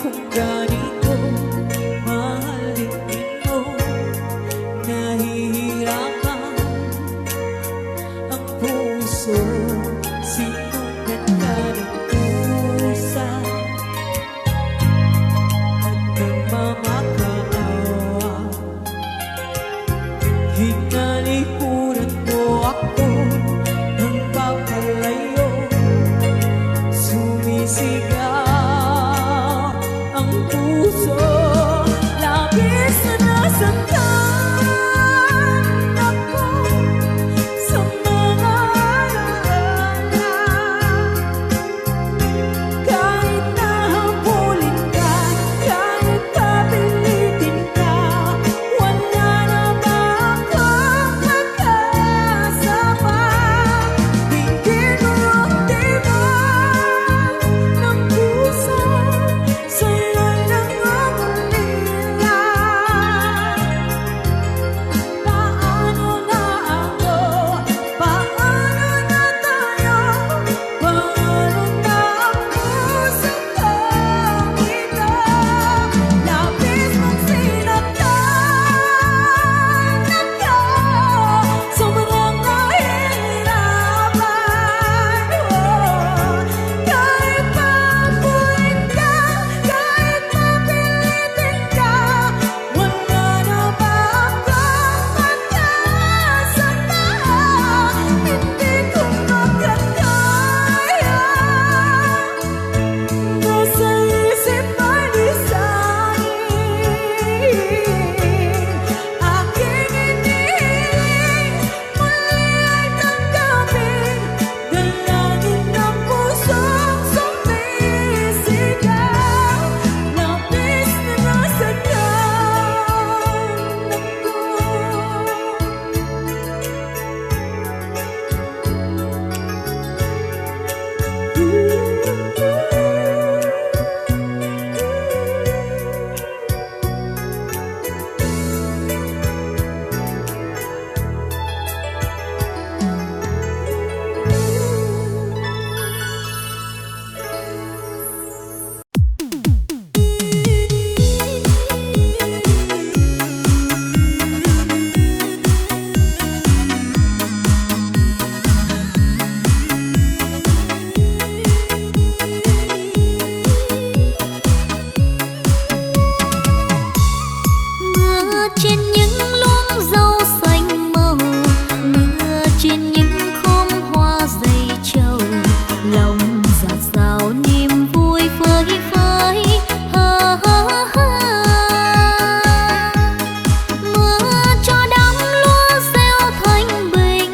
kung ganito mahalin mo. Nahihirapan ang puso, sinong ganda ng pusa at nagmamakaawa. Hinalikuran mo ako ng papalayo, sumisigaw ang puso. Labis na nasaktan ako sa mga alaala. Kahit nahabulin ka, kahit papilitin ka, wala na ba akong makasama? Hindi mo ramdaman ng puso, sa'yo nangangulila. Paano na ako? Paano na tayo? Paano na ako sa kanila? Labis mong sinaktan ako, sobrang nahihirapan. Kahit papuin ka, kahit mapilitin ka, wala na ba akong makasama? Hindi ko makakaya. Nasa isip ay lisanin, aking inihiling muli ay tanggapin. Dalangin ng pusong sumisigaw, labis na nasaktan ako. Mưa trên những luống rau xanh màu, mưa trên những khóm hoa dày trầu, lòng dạt dào niềm vui phơi phới. Ha ha ha. Mưa cho đám lúa gieo thanh bình,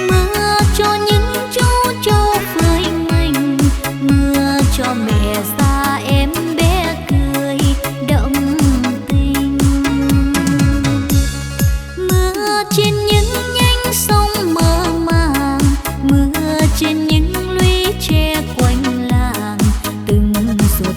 mưa cho những chú trâu phơi mình, mưa cho mẹ già em bé cười đậm tình. Mưa trên những nhánh sông mơ màng, mưa trên những lũy tre quanh làng, từng giọt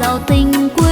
giàu tình quê